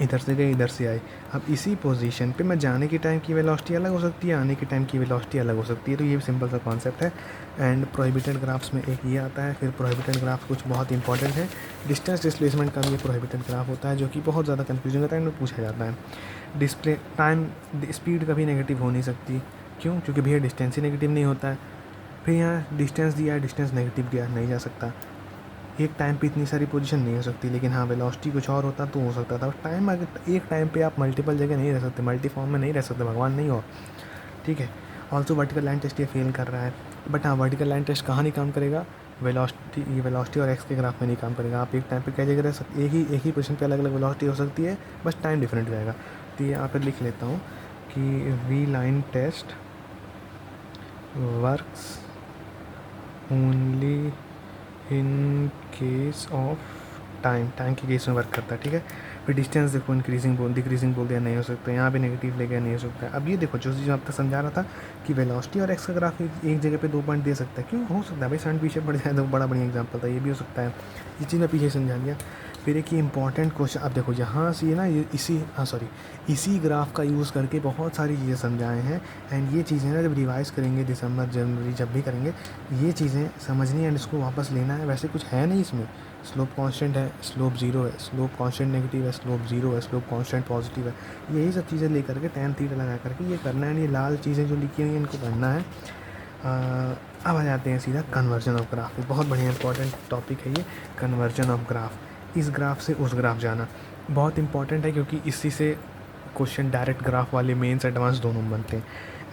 इधर से गई इधर से आई, अब इसी पोजीशन पे मैं जाने की टाइम की वेलोसिटी अलग हो सकती है, आने की टाइम की वेलोसिटी अलग हो सकती है। तो ये सिंपल सा कॉन्सेप्ट है। एंड प्रोहिबिटेड ग्राफ्स में एक ये आता है। फिर प्रोहिबिटेड ग्राफ कुछ बहुत इंपॉर्टेंट है, डिस्टेंस डिस्प्लेसमेंट का भी ये प्रोहिबिटेड ग्राफ होता है, जो कि बहुत ज़्यादा कन्फ्यूजन होता है, इनमें पूछा जाता है। डिस्प्ले टाइम स्पीड कभी नेगेटिव हो नहीं सकती, क्यों? क्योंकि भैया डिस्टेंस ही नेगेटिव नहीं होता है। फिर यहाँ डिस्टेंस दिया है, डिस्टेंस नेगेटिव दिया, नहीं जा सकता। एक टाइम पे इतनी सारी पोजीशन नहीं हो सकती, लेकिन हाँ वेलोसिटी कुछ और होता तो हो सकता था। टाइम अगर एक टाइम पे आप मल्टीपल जगह नहीं रह सकते, मल्टी फॉर्म में नहीं रह सकते, भगवान नहीं हो, ठीक है। ऑल्सो वर्टिकल लाइन टेस्ट ये फेल कर रहा है, बट हाँ वर्टिकल लाइन टेस्ट कहाँ नहीं काम करेगा? वेलोसिटी, ये वेलोसिटी और एक्स के ग्राफ में नहीं काम करेगा। आप एक टाइम पे कई जगह रह सकते, एक ही पोजीशन पे अलग अलग वेलोसिटी हो सकती है, बस टाइम डिफरेंट जाएगा। तो ये यहाँ पर लिख लेता हूँ कि we line test works only in case of time के केस में वर्क करता है, ठीक है। फिर डिस्टेंस देखो, इंक्रीजिंग बोल डिक्रीजिंग बोल दिया, नहीं हो सकता। यहाँ पे नेगेटिव ले गया, नहीं हो सकता। अब ये देखो जो चीज़ मैं अब तक समझा रहा था कि वेलोसिटी और एक्स का ग्राफ एक जगह पे 2 पॉइंट दे सकता है, क्यों? हो सकता है भाई, सन पीछे पड़ जाए तो बड़ा बढ़िया एग्जाम्पल था, ये भी हो सकता है। ये चीज़ मैं पीछे समझा दिया। फिर एक ये इंपॉर्टेंट क्वेश्चन, अब देखो यहाँ से ना ये इसी ग्राफ का यूज़ करके बहुत सारी चीज़ें समझाए हैं। एंड ये चीज़ें ना जब रिवाइज़ करेंगे दिसंबर जनवरी जब भी करेंगे, ये चीज़ें समझनी एंड इसको वापस लेना है। वैसे कुछ है नहीं इसमें, स्लोप कांस्टेंट है, स्लोप ज़ीरो है, स्लोप कांस्टेंट नेगेटिव है, स्लोप ज़ीरो है, स्लोप कांस्टेंट पॉजिटिव है। यही सब चीज़ें लेकर के tan थीटा लगा करके ये करना है। ये लाल चीज़ें जो लिखी हुई हैं इनको पढ़ना है। अब आ जाते हैं सीधा कन्वर्जन ऑफ ग्राफ पे। बहुत बढ़िया इंपॉर्टेंट टॉपिक है ये, कन्वर्जन ऑफ ग्राफ। इस ग्राफ से उस ग्राफ जाना बहुत इंपॉर्टेंट है, क्योंकि इसी से क्वेश्चन डायरेक्ट ग्राफ वाले मेंस एडवांस दोनों बनते हैं।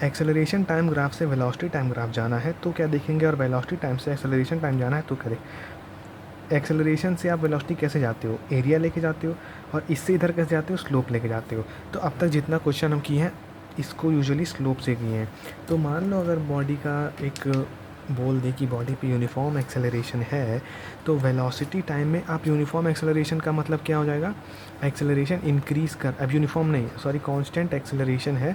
एक्सेलरेशन टाइम ग्राफ से वेलोसिटी टाइम ग्राफ जाना है तो क्या देखेंगे, और वेलोसिटी टाइम से एक्सेलरेशन टाइम जाना है तो क्या देखें। एक्सेलरेशन से आप वेलोसिटी कैसे जाते हो? एरिया लेके जाते हो, और इससे इधर कैसे जाते हो? स्लोप लेके जाते हो। तो अब तक जितना क्वेश्चन हम किए हैं इसको यूजुअली स्लोप से किए हैं। तो मान लो अगर बॉडी का एक बोल दे कि बॉडी पे यूनिफॉर्म एक्सेलरेशन है, तो वेलोसिटी टाइम में आप यूनिफॉर्म एक्सेलरेशन का मतलब क्या हो जाएगा? एक्सेलरेशन इंक्रीज़ कर, अब यूनिफॉर्म नहीं सॉरी कांस्टेंट एक्सेलरेशन है।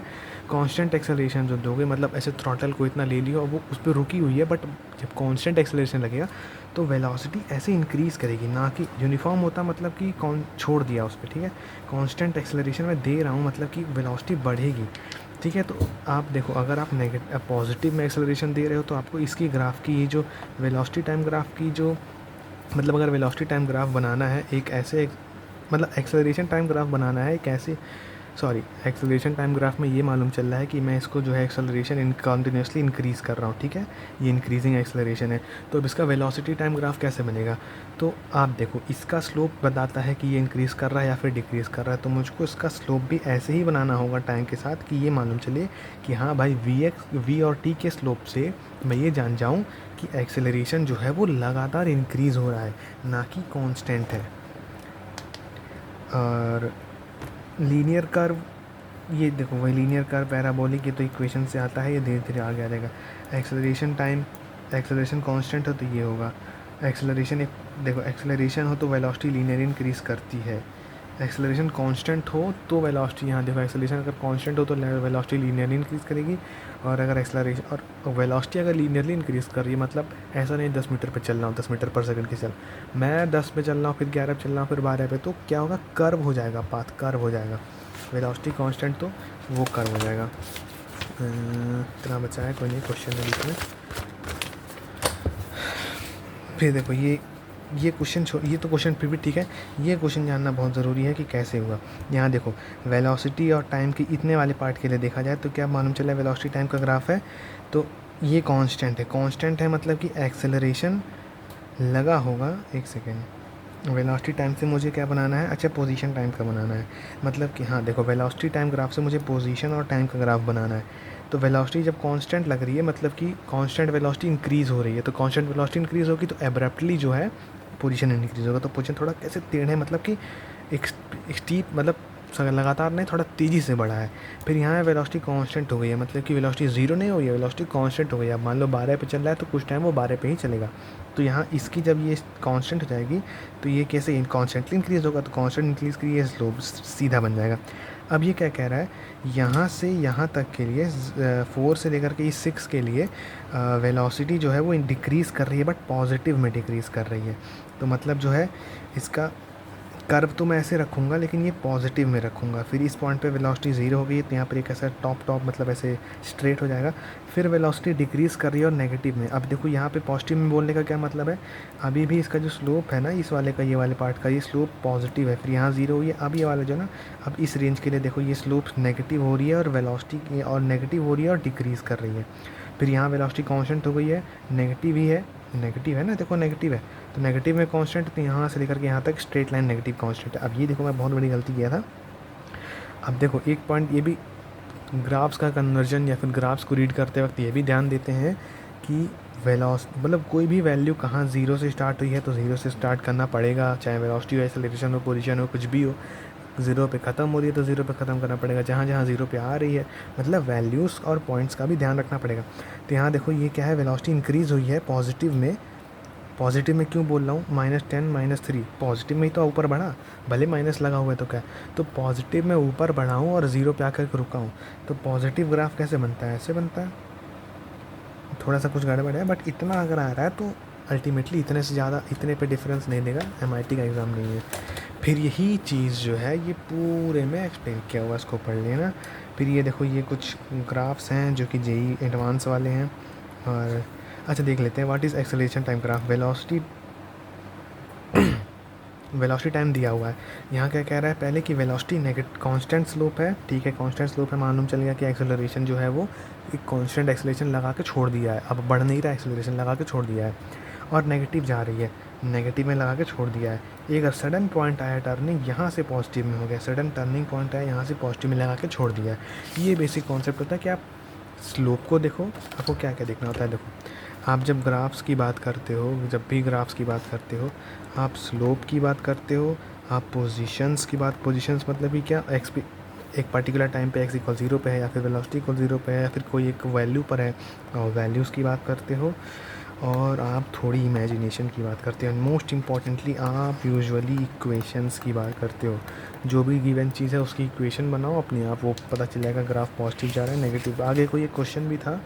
कांस्टेंट एक्सेलरेशन जो दोगे, मतलब ऐसे थ्रॉटल को इतना ले लियो और वो उस पर रुकी हुई है, बट जब कांस्टेंट एक्सेलरेशन लगेगा तो वेलोसिटी ऐसे इंक्रीज़ करेगी, ना कि यूनिफॉर्म होता मतलब कि कौन छोड़ दिया उस पर, ठीक है। कांस्टेंट एक्सेलरेशन में दे रहा हूँ मतलब कि वेलोसिटी बढ़ेगी, ठीक है। तो आप देखो अगर आप पॉजिटिव में एक्सेलरेशन दे रहे हो तो आपको इसकी ग्राफ की ये जो वेलोसिटी टाइम ग्राफ की जो मतलब अगर वेलोसिटी टाइम ग्राफ बनाना है एक ऐसे मतलब एक्सेलरेशन टाइम ग्राफ बनाना है एक ऐसे एक्सेलरेशन टाइम ग्राफ में ये मालूम चल रहा है कि मैं इसको जो है एक्सेलरेशन कंटिन्यूसली इंक्रीज़ कर रहा हूँ, ठीक है। ये इंक्रीजिंग एक्सेलरेशन है, तो अब इसका वेलोसिटी टाइम ग्राफ कैसे बनेगा? तो आप देखो इसका स्लोप बताता है कि ये इंक्रीज़ कर रहा है या फिर डिक्रीज़ कर रहा है, तो मुझको इसका स्लोप भी ऐसे ही बनाना होगा टाइम के साथ कि ये मालूम चले कि हाँ भाई वी और टी के स्लोप से मैं ये जान जाऊँ कि एक्सेलरेशन जो है वो लगातार इंक्रीज़ हो रहा है, ना कि कांस्टेंट है। और लीनियर कर्व, ये देखो वही लीनियर कर्व पैराबोलिक, ये तो इक्वेशन से आता है, ये धीरे धीरे आगे आ जाएगा। एक्सेलरेशन कांस्टेंट हो तो ये होगा। एक्सेलरेशन एक देखो एक्सेलरेशन हो तो वेलोसिटी लीनियर इंक्रीज़ करती है, एक्सेलरेशन कांस्टेंट हो तो वेलोसिटी, यहाँ देखो एक्सेलरेशन अगर कांस्टेंट हो तो वेलोसिटी लीनियरली इंक्रीज़ करेगी, और अगर एक्सेलरेशन और वेलोसिटी अगर लीनियरली इंक्रीज़ कर रही है, मतलब ऐसा नहीं 10 मीटर पे चल रहा हूँ 10 मीटर पर सेकंड की मैं 10 पे चल रहा हूँ फिर 11 पे चल रहा हूँ फिर 12 पे, तो क्या होगा? कर्व हो जाएगा, पाथ कर्व हो जाएगा। वेलोसिटी कांस्टेंट तो वो कर्व हो जाएगा। इतना बचा है, कोई नहीं क्वेश्चन है बीच में। फिर देखो ये क्वेश्चन ये तो क्वेश्चन फिर भी ठीक है, ये क्वेश्चन जानना बहुत ज़रूरी है कि कैसे हुआ। यहाँ देखो वेलोसिटी और टाइम के इतने वाले पार्ट के लिए देखा जाए तो क्या मालूम चला, वेलोसिटी टाइम का ग्राफ है तो ये कांस्टेंट है मतलब कि एक्सेलरेशन लगा होगा। एक सेकेंड, वेलोसिटी टाइम से मुझे क्या बनाना है? अच्छा पोजीशन टाइम का बनाना है, मतलब कि हाँ देखो वेलोसिटी टाइम ग्राफ से मुझे पोजीशन और टाइम का ग्राफ बनाना है। तो वेलोसिटी जब कांस्टेंट लग रही है मतलब कि कांस्टेंट वेलोसिटी इंक्रीज़ हो रही है, तो कांस्टेंट वेलोसिटी इंक्रीज़ होगी तो एब्रप्टली जो है पोजीशन इंक्रीज़ होगा। तो पोजीशन थोड़ा कैसे टेढ़े मतलब कि एक स्टीप, मतलब लगातार नहीं, थोड़ा तेज़ी से बढ़ा है। फिर यहाँ वेलोसिटी कांस्टेंट हो गई है, मतलब कि वेलोसिटी ज़ीरो नहीं हुई है, वेलोसिटी कांस्टेंट हो गई है। अब मान लो 12 पे चल रहा है तो कुछ टाइम वो 12 पे ही चलेगा। तो यहाँ इसकी जब ये कांस्टेंट हो जाएगी तो ये कैसे कॉन्स्टेंटली इंक्रीज़ होगा, तो कांस्टेंट इंक्रीज़ के लिए स्लोप सीधा बन जाएगा। अब ये क्या कह रहा है, यहाँ से यहाँ तक के लिए 4 से लेकर के इस 6 के लिए वेलोसिटी जो है वो डिक्रीज़ कर रही है, बट पॉजिटिव में डिक्रीज़ कर रही है। तो मतलब जो है इसका कर्व तो मैं ऐसे रखूँगा लेकिन ये पॉजिटिव में रखूँगा। फिर इस पॉइंट पे वेलोसिटी ज़ीरो हो गई तो यहाँ पर एक ऐसा टॉप मतलब ऐसे स्ट्रेट हो जाएगा। फिर वेलोसिटी डिक्रीज़ कर रही है और नेगेटिव में। अब देखो यहाँ पे पॉजिटिव में बोलने का क्या मतलब है, अभी भी इसका जो स्लोप है ना इस वाले का, ये वाले पार्ट का, ये स्लोप पॉजिटिव है, फिर यहाँ ज़ीरो हुई है। अब ये वाला जो ना, अब इस रेंज के लिए देखो ये स्लोप नेगेटिव हो रही है और वेलोसिटी और नेगेटिव हो रही है और डिक्रीज़ कर रही है। फिर यहाँ वेलोसिटी कांस्टेंट हो गई है, नेगेटिव ही है, नेगेटिव है ना, देखो नेगेटिव है तो नेगेटिव में कांस्टेंट, तो यहाँ से लेकर के यहाँ तक स्ट्रेट लाइन नेगेटिव कांस्टेंट है। अब ये देखो मैं बहुत बड़ी गलती किया था। अब देखो एक पॉइंट ये भी, ग्राफ्स का कन्वर्जन या फिर ग्राफ्स को रीड करते वक्त ये भी ध्यान देते हैं कि वेलोसिटी मतलब कोई भी वैल्यू कहाँ ज़ीरो से स्टार्ट हुई है तो ज़ीरो से स्टार्ट करना पड़ेगा, चाहे वेलोसिटी हो, एक्सेलरेशन हो, पोजीशन हो, कुछ भी हो। ज़ीरो पे ख़त्म हो रही है तो ज़ीरो पे ख़त्म करना पड़ेगा, जहाँ जहाँ ज़ीरो पे आ रही है, मतलब वैल्यूज़ और पॉइंट्स का भी ध्यान रखना पड़ेगा। तो यहाँ देखो ये क्या है, वेलोसिटी इंक्रीज़ हुई है पॉजिटिव में। पॉजिटिव में क्यों बोल रहा हूँ, -10 -3, पॉजिटिव में ही तो ऊपर बढ़ा, भले माइनस लगा हुआ है तो क्या, तो पॉजिटिव में ऊपर बढ़ा हूँ और ज़ीरो पे आकर के रुका हूँ। तो पॉजिटिव ग्राफ कैसे बनता है, ऐसे बनता है। थोड़ा सा कुछ गड़बड़ है बट इतना अगर आ रहा है तो अल्टीमेटली इतने से ज़्यादा, इतने पे डिफरेंस नहीं देगा, MIT का एग्ज़ाम नहीं है। फिर यही चीज़ जो है ये पूरे में एक्सप्लेन किया हुआ, इसको पढ़ लेना। फिर ये देखो ये कुछ ग्राफ्स हैं जो कि JEE एडवांस वाले हैं। और अच्छा देख लेते हैं, what is acceleration time graph. Velocity time दिया हुआ है। यहाँ क्या कह रहा है पहले कि वेलोसिटी कांस्टेंट स्लोप है, ठीक है, कांस्टेंट स्लोप है, मालूम चल गया कि एक्सेलरेशन जो है वो एक कांस्टेंट एक्सेलरेशन लगा के छोड़ दिया है, अब बढ़ नहीं रहा, एक्सेलरेशन लगा के छोड़ दिया है और नेगेटिव जा रही है, नेगेटिव में लगा के छोड़ दिया है। एक सडन पॉइंट आया टर्निंग, यहाँ से पॉजिटिव में हो गया, सडन टर्निंग पॉइंट आया, यहाँ से पॉजिटिव में लगा के छोड़ दिया है। ये बेसिक कॉन्सेप्ट होता है कि आप स्लोप को देखो, आपको क्या क्या देखना होता है। देखो आप जब ग्राफ्स की बात करते हो, जब भी ग्राफ्स की बात करते हो, आप स्लोप की बात करते हो, आप पोजीशंस की बात, पोजीशंस मतलब कि क्या, एक्स पे एक पर्टिकुलर टाइम पे x इक्वल 0 पे है या फिर वेलोसिटी इक्वल 0 पे है या फिर कोई एक वैल्यू पर है, और वैल्यूज़ की बात करते हो, और आप थोड़ी इमेजिनेशन की बात करते हो। मोस्ट इम्पॉर्टेंटली आप यूजुअली इक्वेशंस की बात करते हो। जो भी गिवन चीज़ है उसकी इक्वेशन बनाओ अपने आप, वो पता चल जाएगा ग्राफ पॉजिटिव जा रहा है नेगेटिव। आगे कोई एक क्वेश्चन भी था,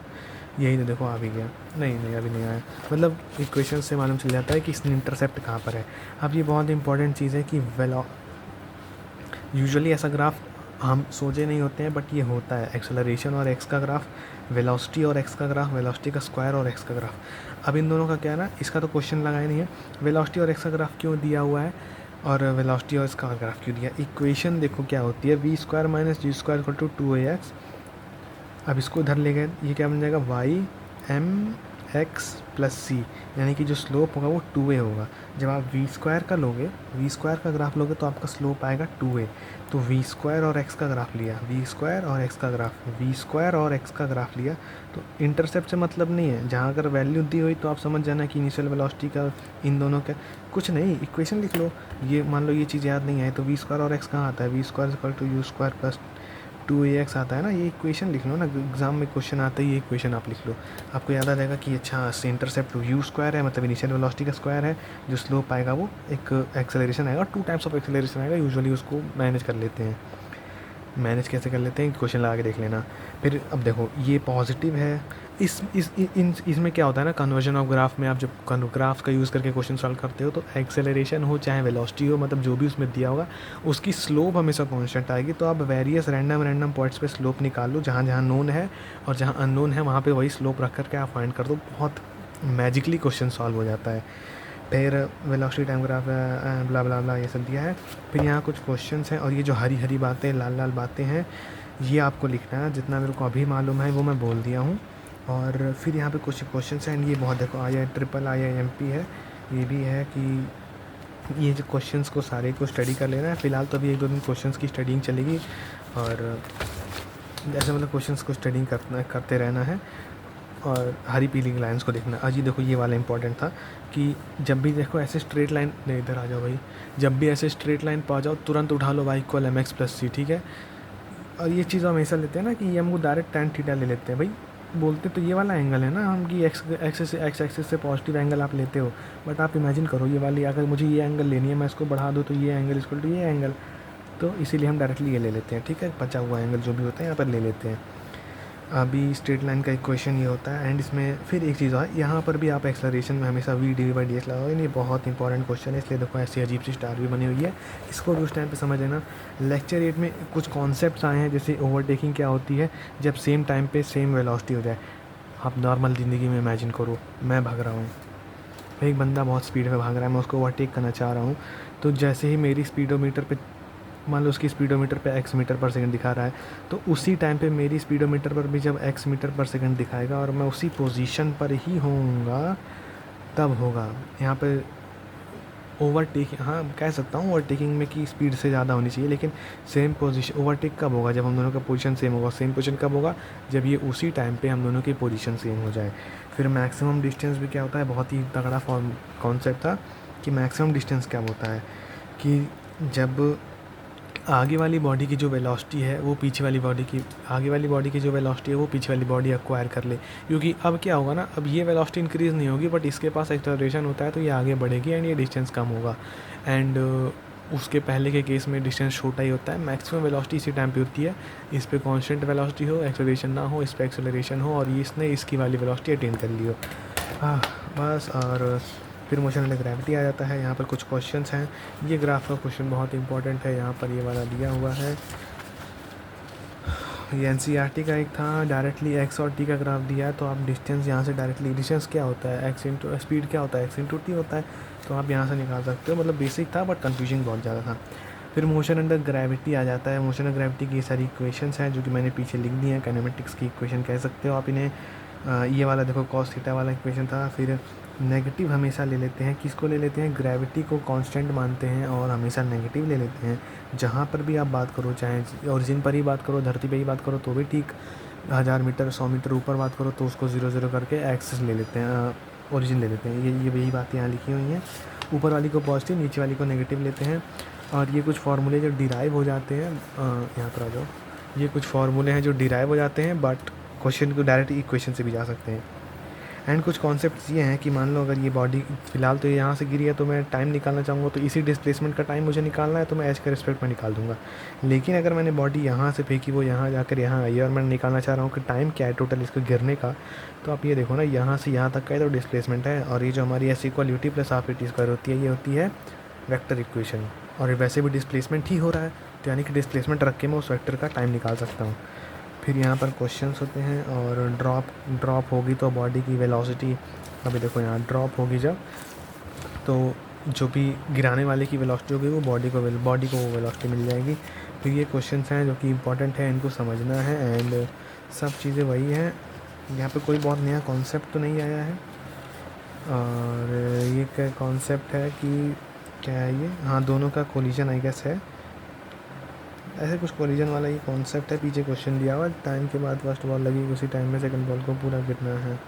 यही तो देखो आ भी गया, नहीं अभी नहीं आया, मतलब इक्वेशन से मालूम चल जाता है कि इसने इंटरसेप्ट कहाँ पर है। अब ये बहुत इंपॉर्टेंट चीज़ है कि यूजुअली ऐसा ग्राफ हम सोचे नहीं होते हैं बट ये होता है, एक्सेलरेशन और एक्स का ग्राफ, वेलोसिटी और एक्स का ग्राफ, वेलोसिटी का स्क्वायर और एक्स का ग्राफ। अब इन दोनों का क्या है ना, इसका तो क्वेश्चन लगाया नहीं है, वेलोसिटी और एक्स का ग्राफ क्यों दिया हुआ है और वेलोसिटी और इसका ग्राफ क्यों दिया। इक्वेशन देखो क्या होती है, v² - g² = 2ax। अब इसको इधर ले गए, ये क्या बन जाएगा, y mx + c, यानी कि जो स्लोप होगा वो 2a होगा। जब आप v² का लोगे, v² का ग्राफ लोगे तो आपका स्लोप आएगा 2a। तो v² और x का ग्राफ लिया, v² और x का ग्राफ, v² और x का ग्राफ लिया, तो इंटरसेप्ट से मतलब नहीं है। जहाँ अगर वैल्यू दी हुई तो आप समझ जाना कि इनिशियल वेलोसिटी का इन दोनों का कुछ नहीं, इक्वेशन लिख लो। ये मान लो ये चीज़ याद नहीं है तो v² और x कहाँ आता है, v² = u² + 2ax आता है ना, ये इक्वेशन लिख लो ना, एग्जाम में क्वेश्चन आता है, ये इक्वेशन आप लिख लो, आपको याद आ जाएगा कि अच्छा इंटरसेप्ट u² है, मतलब इनिशियल वेलोसिटी का स्क्वायर है, जो स्लोप आएगा वो एक एक्सेलरेशन आएगा, 2 टाइप्स ऑफ एक्सेलरेशन आएगा, यूजुअली उसको मैनेज कर लेते हैं। मैनेज कैसे कर लेते हैं, क्वेश्चन लगा के देख लेना। फिर अब देखो ये पॉजिटिव है, इसमें क्या होता है ना, कन्वर्जन ऑफ ग्राफ में आप जब ग्राफ का यूज़ करके क्वेश्चन सॉल्व करते हो तो एक्सेलरेशन हो चाहे वेलोसिटी हो, मतलब जो भी उसमें दिया होगा उसकी स्लोप हमेशा कांस्टेंट आएगी। तो आप वेरियस रैंडम पॉइंट्स पे स्लोप निकाल लो, जहाँ जहाँ नोन है और जहाँ अननोन है वहाँ पे वही स्लोप रख करके आप फाइंड कर दो, बहुत मैजिकली क्वेश्चन सॉल्व हो जाता है। फिर वेलोसिटी टाइम ग्राफ ब्ला ब्ला ब्ला ये सब दिया है। फिर यहाँ कुछ क्वेश्चंस हैं और ये जो हरी हरी बातें, लाल लाल बातें हैं, ये आपको लिखना है। जितना मेरे को अभी मालूम है वो मैं बोल दिया हूँ। और फिर यहाँ पे कुछ क्वेश्चंस हैं, ये बहुत देखो IIMP है, ये भी है कि ये जो क्वेश्चंस को सारे को स्टडी कर लेना है। फ़िलहाल तो अभी 1-2 दिन क्वेश्चंस की स्टडिंग चलेगी और ऐसे मतलब क्वेश्चंस को स्टडिंग करते रहना है और हरी पीली लाइंस को देखना। आज ये देखो ये वाला इंपॉर्टेंट था कि जब भी देखो ऐसे स्ट्रेट लाइन, नहीं इधर आ जाओ भाई, जब भी ऐसे स्ट्रेट लाइन पा जाओ तुरंत उठा लो y = mx + c, ठीक है। और ये चीज़ हमेशा लेते हैं ना कि हम को डायरेक्ट tan थीटा ले लेते हैं भाई, बोलते तो ये वाला एंगल है ना हम कि एक्स एक्सिस से पॉजिटिव एंगल आप लेते हो, बट आप इमेजिन करो ये वाली, अगर मुझे ये एंगल लेनी है, मैं इसको बढ़ा दूँ तो ये एंगल = ये एंगल, तो इसीलिए हम डायरेक्टली ये ले लेते हैं, ठीक है, बचा हुआ एंगल जो भी होता है यहाँ पर ले लेते हैं। अभी स्ट्रेट लाइन का इक्वेशन ये होता है। एंड इसमें फिर एक चीज़ है, यहाँ पर भी आप एक्सेलरेशन में हमेशा V D by D X लगाओगे। ये बहुत इंपॉर्टेंट क्वेश्चन है, इसलिए देखो ऐसी अजीब सी स्टार भी बनी हुई है, इसको भी उस टाइम पे समझ लेना। लेक्चर 8 में कुछ कॉन्सेप्ट्स आए हैं, जैसे ओवरटेकिंग क्या होती है जब सेम टाइम पे सेम वेलोसिटी हो जाए। आप नॉर्मल ज़िंदगी में इमेजिन करो, मैं भाग रहा हूँ, एक बंदा बहुत स्पीड में भाग रहा है, मैं उसको ओवरटेक करना चाह रहा हूँ। तो जैसे ही मेरी स्पीडोमीटर पे, मान लो उसकी स्पीडोमीटर पे x मीटर पर सेकंड दिखा रहा है, तो उसी टाइम पे मेरी स्पीडोमीटर पर भी जब x मीटर पर सेकंड दिखाएगा और मैं उसी पोजीशन पर ही होऊंगा, तब होगा यहाँ पे ओवरटेक। हाँ, कह सकता हूँ ओवरटेकिंग में कि स्पीड से ज़्यादा होनी चाहिए, लेकिन सेम पोजीशन। ओवरटेक कब होगा? जब हम दोनों का पोजीशन सेम होगा। सेम पोजीशन कब होगा? जब ये उसी टाइम पे हम दोनों की पोजीशन सेम हो जाए। फिर मैक्सिमम डिस्टेंस भी क्या होता है, बहुत ही तगड़ा फॉर्म कॉन्सेप्ट था कि मैक्सिमम डिस्टेंस क्या होता है कि जब आगे वाली बॉडी की जो वेलोसिटी है वो पीछे वाली बॉडी की, आगे वाली बॉडी की जो वेलोसिटी है वो पीछे वाली बॉडी एक्वायर कर ले। क्योंकि अब क्या होगा ना, अब ये वेलोसिटी इंक्रीज़ नहीं होगी, बट इसके पास एक्सेलरेशन होता है तो ये आगे बढ़ेगी एंड ये डिस्टेंस कम होगा। एंड उसके पहले के केस में डिस्टेंस छोटा ही होता है। मैक्सिमम वेलोसिटी इसी टाइम पे होती है, इस पे कांस्टेंट वेलोसिटी हो, एक्सेलरेशन ना हो, इस पे एक्सेलरेशन हो और इसने इसकी वाली वेलोसिटी अटेन कर ली हो। बस। और फिर मोशन अंडर ग्रेविटी आ जाता है। यहाँ पर कुछ क्वेश्चंस हैं, ये ग्राफ का क्वेश्चन बहुत इंपॉर्टेंट है, यहाँ पर ये वाला दिया हुआ है। ये NCERT का एक था, डायरेक्टली x और t का ग्राफ दिया है, तो आप डिस्टेंस यहाँ से डायरेक्टली, डिस्टेंस क्या होता है, x इंटू स्पीड क्या होता है, x इंटू टी होता है, तो आप यहाँ से निकाल सकते हो। मतलब बेसिक था बट कन्फ्यूजिंग बहुत ज़्यादा था। फिर मोशन अंडर ग्रेविटी आ जाता है। मोशन अंडर ग्रेविटी की ये सारी इक्वेशंस हैं जो कि मैंने पीछे लिख दी हैं, काइनेमेटिक्स की इक्वेशन कह सकते हो आप इन्हें। ये वाला देखो कॉस थीटा वाला इक्वेशन था। फिर नेगेटिव हमेशा ले लेते हैं, किसको ले लेते हैं, ग्रेविटी को कांस्टेंट मानते हैं और हमेशा नेगेटिव ले लेते हैं। जहाँ पर भी आप बात करो, चाहे ओरिजिन पर ही बात करो, धरती पे ही बात करो तो भी ठीक, 1000 मीटर 100 मीटर ऊपर बात करो तो उसको 0 0 करके एक्सिस ले लेते हैं, ओरिजिन ले लेते हैं। ये यही बातें यहाँ लिखी हुई हैं। ऊपर वाली को पॉजिटिव, नीचे वाली को नेगेटिव लेते हैं। और ये कुछ फार्मूले जो डिराइव हो जाते हैं, यहाँ पर आ जाओ, ये कुछ फार्मूले हैं जो डिराइव हो जाते हैं बट क्वेश्चन को डायरेक्ट इक्वेशन से भी जा सकते हैं। एंड कुछ कॉन्सेप्ट्स ये हैं कि मान लो अगर ये बॉडी फ़िलहाल तो यहाँ से गिरी है तो मैं टाइम निकालना चाहूँगा, तो इसी डिस्प्लेसमेंट का टाइम मुझे निकालना है, तो मैं एच के रिस्पेक्ट में निकाल दूँगा। लेकिन अगर मैंने बॉडी यहाँ से फेंकी, वो यहाँ जाकर यहाँ आई और मैं निकालना चाह रहा हूँ कि टाइम क्या है टोटल इसको गिरने का, तो आप ये देखो ना, यहाँ से यहाँ तक का है तो डिस्प्लेसमेंट है, और ये जो हमारी S equal UT plus half T square होती है, ये होती है वेक्टर इक्वेशन। और वैसे भी डिस्प्लेसमेंट ही हो रहा है, तो यानी कि डिस्प्लेसमेंट रख के मैं उस वेक्टर का टाइम निकाल सकता हूँ। फिर यहाँ पर क्वेश्चंस होते हैं, और ड्रॉप होगी तो बॉडी की वेलोसिटी, अभी देखो यहाँ ड्रॉप होगी जब, तो जो भी गिराने वाले की वेलोसिटी होगी वो बॉडी को वो वेलोसिटी मिल जाएगी। फिर ये क्वेश्चंस हैं जो कि इंपॉर्टेंट है, इनको समझना है। एंड सब चीज़ें वही हैं, यहाँ पे कोई बहुत नया कॉन्सेप्ट तो नहीं आया है। और ये क्या कॉन्सेप्ट है कि क्या है ये, हाँ, दोनों का कोलिजन आई गेस है, ऐसे कुछ कोलिजन वाला ये कॉन्सेप्ट है। पीछे क्वेश्चन दिया हुआ, टाइम के बाद फर्स्ट बॉल लगी, उसी टाइम में सेकंड बॉल को पूरा गिरना है।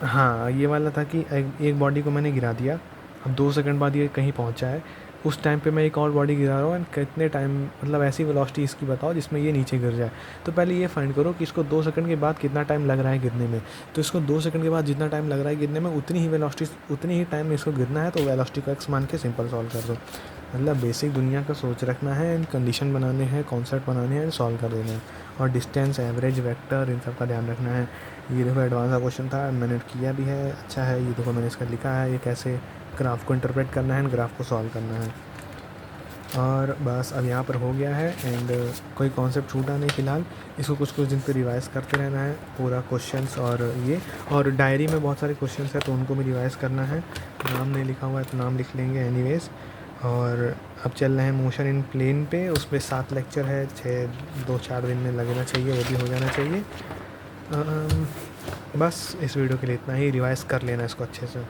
हाँ, ये वाला था कि एक बॉडी को मैंने गिरा दिया, अब 2 सेकंड बाद ये कहीं पहुंचा है, उस टाइम पे मैं एक और बॉडी गिरा रहा हूँ, एंड कितने टाइम, मतलब ऐसी वेलोसिटी इसकी बताओ जिसमें ये नीचे गिर जाए। तो पहले ये फाइंड करो कि इसको 2 सेकंड के बाद कितना टाइम लग रहा है गिरने में। तो इसको 2 सेकंड के बाद जितना टाइम लग रहा है गिरने में, उतनी ही वेलोसिटी, उतनी ही टाइम में इसको गिरना है, तो वेलोसिटी को एक्स मान के सिंपल सॉल्व कर दो। मतलब बेसिक दुनिया का सोच रखना है, एंड कंडीशन बनाने हैं, कॉन्सेप्ट बनाने हैं, सॉल्व कर देना है। और डिस्टेंस, एवरेज, वेक्टर, इन सब का ध्यान रखना है। ये देखो एडवांस का क्वेश्चन था, मैंने किया भी है, अच्छा है। ये देखो मैंने इसका लिखा है, ये कैसे ग्राफ को इंटरप्रेट करना है, ग्राफ को सॉल्व करना है। और बस अब यहाँ पर हो गया है, एंड कोई कॉन्सेप्ट छूटा नहीं फ़िलहाल। इसको कुछ दिन पे रिवाइज़ करते रहना है पूरा क्वेश्चंस, और डायरी में बहुत सारे क्वेश्चंस हैं तो उनको भी रिवाइज़ करना है। नाम नहीं लिखा हुआ है तो नाम लिख लेंगे एनीवेज़। और अब चल रहे हैं मोशन इन प्लेन पे, उसमें 7 लेक्चर है, 2-4 दिन में लगना चाहिए, वो भी हो जाना चाहिए। बस इस वीडियो के लिए इतना ही, रिवाइज़ कर लेना इसको अच्छे से।